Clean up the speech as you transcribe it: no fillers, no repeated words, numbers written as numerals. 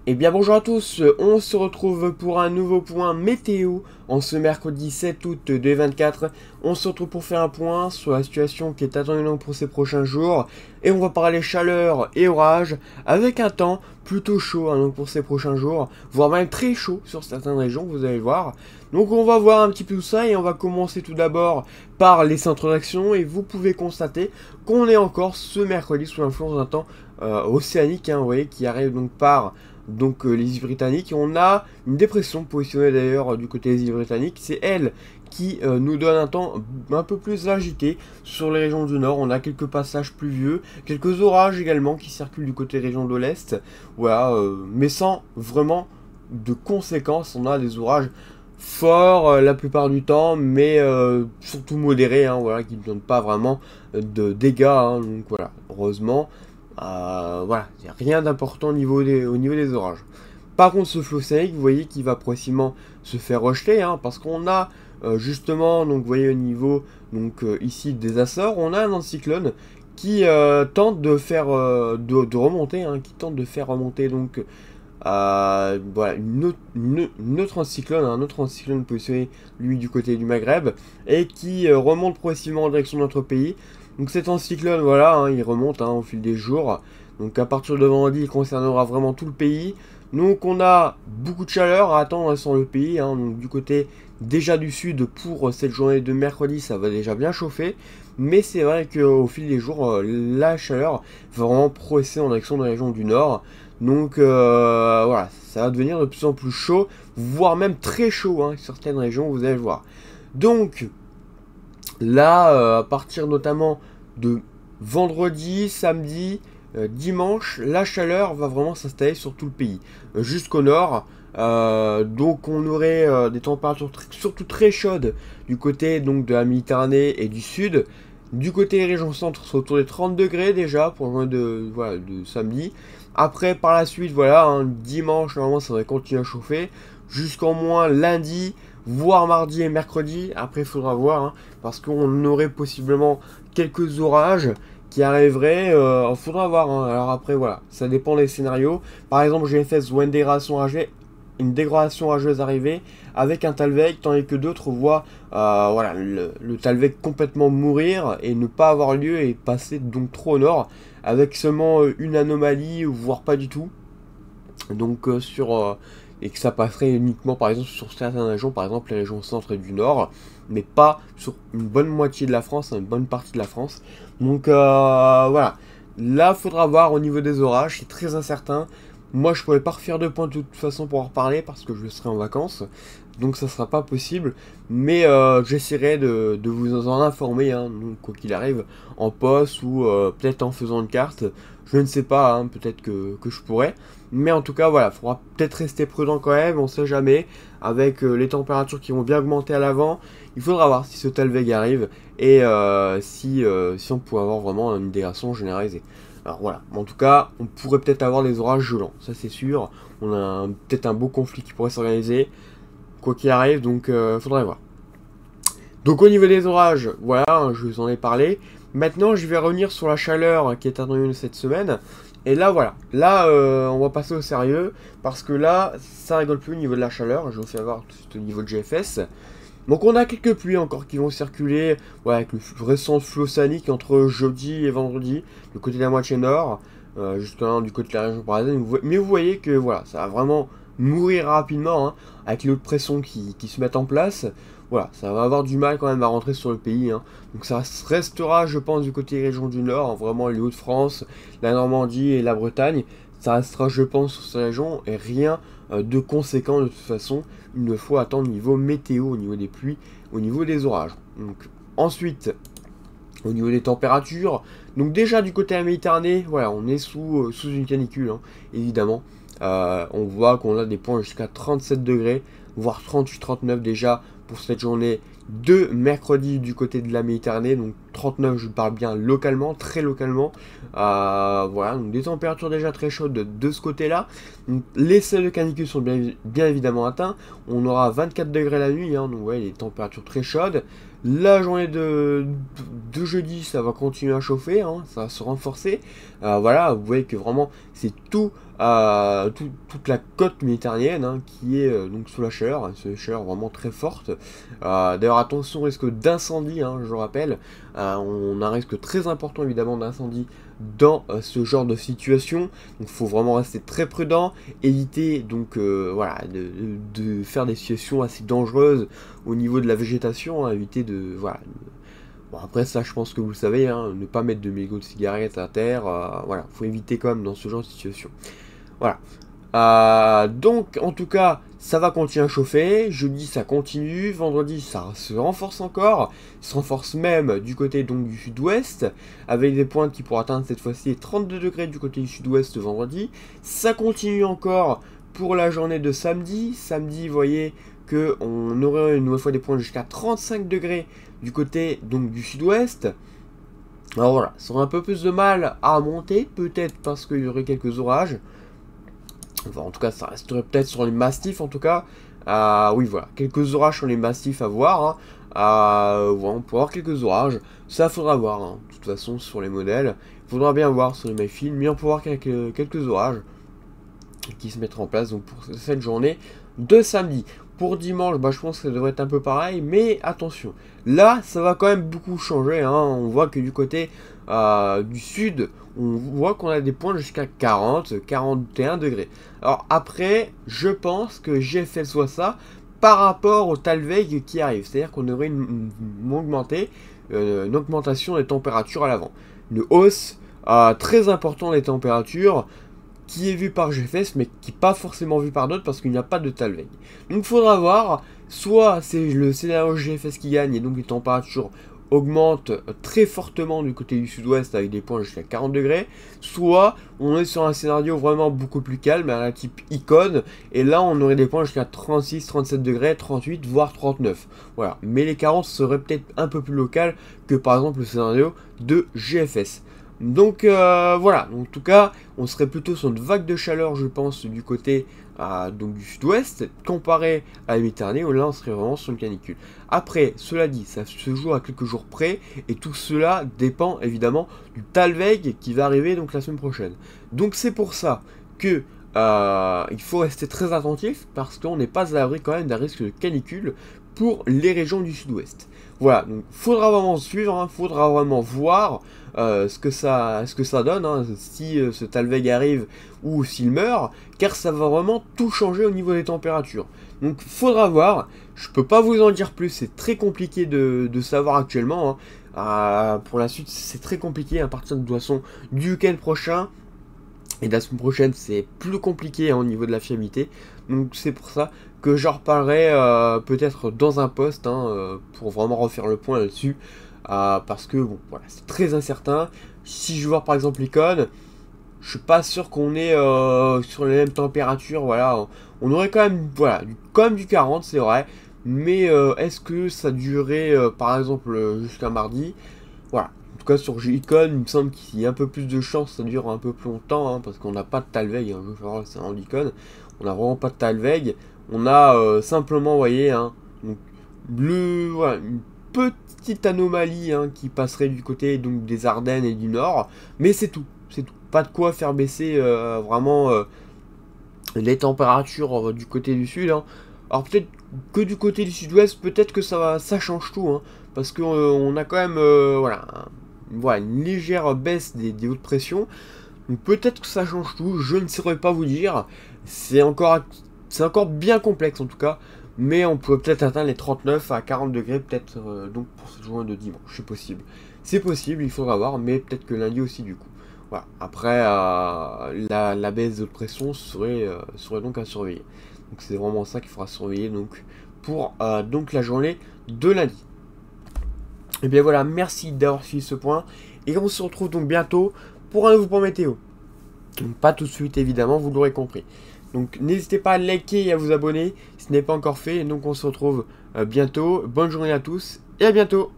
Eh bien bonjour à tous, on se retrouve pour un nouveau point météo en ce mercredi 7 août 2024. On se retrouve pour faire un point sur la situation qui est attendue pour ces prochains jours. Et on va parler chaleur et orage avec un temps plutôt chaud donc pour ces prochains jours, voire même très chaud sur certaines régions, vous allez voir. Donc on va voir un petit peu tout ça et on va commencer tout d'abord par les centres d'action. Et vous pouvez constater qu'on est encore ce mercredi sous l'influence d'un temps océanique, vous voyez, qui arrive donc par les îles britanniques. On a une dépression positionnée d'ailleurs du côté des îles britanniques. C'est elle qui nous donne un temps un peu plus agité sur les régions du nord. On a quelques passages pluvieux, quelques orages également qui circulent du côté des régions de l'est. Voilà, mais sans vraiment de conséquences. On a des orages forts la plupart du temps, mais surtout modérés, voilà, qui ne donnent pas vraiment de dégâts. Donc voilà, heureusement. Voilà, il n'y a rien d'important au niveau des orages. Par contre, ce flot océanique, vous voyez qu'il va progressivement se faire rejeter, parce qu'on a justement, donc vous voyez au niveau ici des Açores, on a un anticyclone qui tente de faire de remonter, qui tente de faire remonter donc voilà un autre anticyclone positionné lui du côté du Maghreb et qui remonte progressivement en direction de notre pays. Donc cet anticyclone, voilà, il remonte au fil des jours. Donc à partir de vendredi, il concernera vraiment tout le pays. Donc on a beaucoup de chaleur à attendre sur le pays. Donc du côté déjà du sud, pour cette journée de mercredi, ça va déjà bien chauffer. Mais c'est vrai qu'au fil des jours, la chaleur va vraiment progresser en direction des régions du nord. Donc voilà, ça va devenir de plus en plus chaud, voire même très chaud, certaines régions, vous allez le voir. Donc là, à partir notamment de vendredi, samedi, dimanche, la chaleur va vraiment s'installer sur tout le pays, jusqu'au nord. Donc on aurait des températures surtout très chaudes du côté donc de la Méditerranée et du sud. Du côté des régions centre, c'est autour des 30 degrés déjà pour le mois de samedi. Après, par la suite, voilà, dimanche, normalement, ça va continuer à chauffer. Jusqu'en moins lundi, voire mardi et mercredi. Après, il faudra voir, parce qu'on aurait possiblement quelques orages qui arriveraient. Il faudra voir. Alors après, voilà, ça dépend des scénarios. Par exemple, GFS voit une dégradation rageuse arriver avec un Talveg, tandis que d'autres voient voilà, le Talveg complètement mourir et ne pas avoir lieu et passer donc trop au nord, avec seulement une anomalie, voire pas du tout. Donc et que ça passerait uniquement par exemple sur certaines régions, par exemple les régions centre et du nord, mais pas sur une bonne moitié de la France, une bonne partie de la France. Donc voilà, là faudra voir au niveau des orages, c'est très incertain. Moi je pourrais pas refaire de point de toute façon pour en reparler parce que je serai en vacances, donc ça sera pas possible, mais j'essaierai de vous en informer, donc, quoi qu'il arrive, en post ou peut-être en faisant une carte, je ne sais pas, peut-être que je pourrais, mais en tout cas voilà, il faudra peut-être rester prudent quand même, on sait jamais, avec les températures qui vont bien augmenter à l'avant, il faudra voir si ce Talveg arrive, et si on pourrait avoir vraiment une dégradation généralisée. Alors voilà, en tout cas, on pourrait peut-être avoir des orages gelants, ça c'est sûr, on a peut-être un beau conflit qui pourrait s'organiser, quoi qu'il arrive, donc faudrait voir. Donc au niveau des orages, voilà, je vous en ai parlé. Maintenant, je vais revenir sur la chaleur qui est attendue cette semaine. Et là, voilà, là, on va passer au sérieux, parce que là, ça rigole plus au niveau de la chaleur. Je vous fais voir tout au niveau de GFS. Donc on a quelques pluies encore qui vont circuler, ouais, avec le récent flot océanique entre jeudi et vendredi, du côté de la moitié nord, justement du côté de la région parisienne. Mais vous voyez que voilà, ça va vraiment mourir rapidement, avec les hautes pressions qui se mettent en place. Voilà, ça va avoir du mal quand même à rentrer sur le pays. Donc ça restera, je pense, du côté des régions du nord, vraiment les Hauts-de-France, la Normandie et la Bretagne. Ça restera, je pense, sur ces régions et rien de conséquent de toute façon. Une fois attendre au niveau météo, au niveau des pluies, au niveau des orages. Donc ensuite, au niveau des températures, donc déjà du côté de la Méditerranée, voilà, on est sous une canicule, évidemment. On voit qu'on a des points jusqu'à 37 degrés, voire 38-39 déjà pour cette journée de mercredi du côté de la Méditerranée. Donc 39, je parle bien localement, très localement. Voilà, donc des températures déjà très chaudes de ce côté-là. Les seuils de canicule sont bien évidemment atteints. On aura 24 degrés la nuit, donc ouais, les températures très chaudes. La journée de jeudi, ça va continuer à chauffer, ça va se renforcer. Voilà, vous voyez que vraiment, c'est tout toute la côte méditerranéenne hein, qui est donc sous la chaleur, c'est une chaleur vraiment très forte. D'ailleurs attention au risque d'incendie, hein, je rappelle, on a un risque très important évidemment d'incendie dans ce genre de situation, donc il faut vraiment rester très prudent, éviter donc voilà de faire des situations assez dangereuses au niveau de la végétation, hein, éviter de voilà. Bon après ça je pense que vous le savez, hein, ne pas mettre de mégots de cigarettes à terre, voilà, faut éviter quand même dans ce genre de situation. Voilà. Donc, en tout cas, ça va continuer à chauffer. Jeudi, ça continue. Vendredi, ça se renforce encore. Ça se renforce même du côté donc du sud-ouest, avec des pointes qui pourraient atteindre cette fois-ci 32 degrés du côté du sud-ouest vendredi. Ça continue encore pour la journée de samedi. Samedi, vous voyez qu'on aurait une nouvelle fois des pointes jusqu'à 35 degrés du côté donc du sud-ouest. Alors voilà, ça aurait un peu plus de mal à monter, peut-être parce qu'il y aurait quelques orages. Enfin, en tout cas, ça resterait peut-être sur les mastifs, en tout cas. Oui, voilà, quelques orages sur les mastifs à voir. Hein. Voilà, on peut avoir quelques orages. Ça, faudra voir, hein. De toute façon, sur les modèles. Il faudra bien voir sur les MyFilm. Mais on peut voir quelques orages qui se mettront en place donc, pour cette journée de samedi. Pour dimanche, bah, je pense que ça devrait être un peu pareil. Mais attention, là, ça va quand même beaucoup changer. Hein. On voit que du côté du sud, on voit qu'on a des points jusqu'à 40, 41 degrés. Alors après, je pense que GFS voit ça par rapport au Talweg qui arrive. C'est-à-dire qu'on aurait une augmentation des températures à l'avant. Une hausse très importante des températures qui est vue par GFS, mais qui n'est pas forcément vue par d'autres parce qu'il n'y a pas de Talweg. Donc il faudra voir, soit c'est le scénario GFS qui gagne et donc les températures augmente très fortement du côté du sud-ouest avec des points jusqu'à 40 degrés, soit on est sur un scénario vraiment beaucoup plus calme à la type icône, et là on aurait des points jusqu'à 36, 37 degrés, 38, voire 39. Voilà, mais les carences seraient peut-être un peu plus locales que par exemple le scénario de GFS. Donc voilà, en tout cas, on serait plutôt sur une vague de chaleur, je pense, du côté donc du sud-ouest, comparé à la Méditerranée, où là on serait vraiment sur une canicule. Après, cela dit, ça se joue à quelques jours près, et tout cela dépend évidemment du Talweg qui va arriver donc la semaine prochaine. Donc c'est pour ça que il faut rester très attentif, parce qu'on n'est pas à l'abri quand même d'un risque de canicule pour les régions du sud-ouest. Voilà, donc faudra vraiment suivre, hein, faudra vraiment voir ce que ça donne, hein, si ce Talweg arrive ou s'il meurt, car ça va vraiment tout changer au niveau des températures. Donc faudra voir, je peux pas vous en dire plus, c'est très compliqué de savoir actuellement. Hein. Pour la suite, c'est très compliqué à partir de toute façon du week-end prochain. Et la semaine prochaine, c'est plus compliqué hein, au niveau de la fiabilité. Donc c'est pour ça que j'en reparlerai peut-être dans un post hein, pour vraiment refaire le point là-dessus. Parce que bon, voilà, c'est très incertain. Si je vois par exemple l'icône, je suis pas sûr qu'on est sur les mêmes températures. Voilà, on aurait quand même, voilà, comme du 40, c'est vrai. Mais est-ce que ça durerait par exemple jusqu'à mardi? Voilà. En tout cas sur Icon, il me semble qu'il y a un peu plus de chance, ça dure un peu plus longtemps, hein, parce qu'on n'a pas de Talweg, hein, c'est un Icon, on n'a vraiment pas de Talweg, on a simplement, vous voyez, hein, donc, voilà, une petite anomalie hein, qui passerait du côté donc, des Ardennes et du Nord, mais c'est tout, pas de quoi faire baisser vraiment les températures du côté du Sud, hein. Alors peut-être que du côté du Sud-Ouest, peut-être que ça change tout, hein, parce qu'on a quand même, voilà, une légère baisse des hautes pressions. Donc peut-être que ça change tout, je ne saurais pas vous dire. C'est encore bien complexe en tout cas. Mais on peut peut-être atteindre les 39 à 40 degrés peut-être donc pour cette journée de dimanche. C'est possible. C'est possible, il faudra voir, mais peut-être que lundi aussi du coup. Voilà. Après, la baisse de pression serait donc à surveiller. Donc c'est vraiment ça qu'il faudra surveiller donc, pour donc la journée de lundi. Et bien voilà, merci d'avoir suivi ce point. Et on se retrouve donc bientôt pour un nouveau point météo. Donc pas tout de suite évidemment, vous l'aurez compris. Donc n'hésitez pas à liker et à vous abonner si ce n'est pas encore fait. Et donc on se retrouve bientôt. Bonne journée à tous et à bientôt.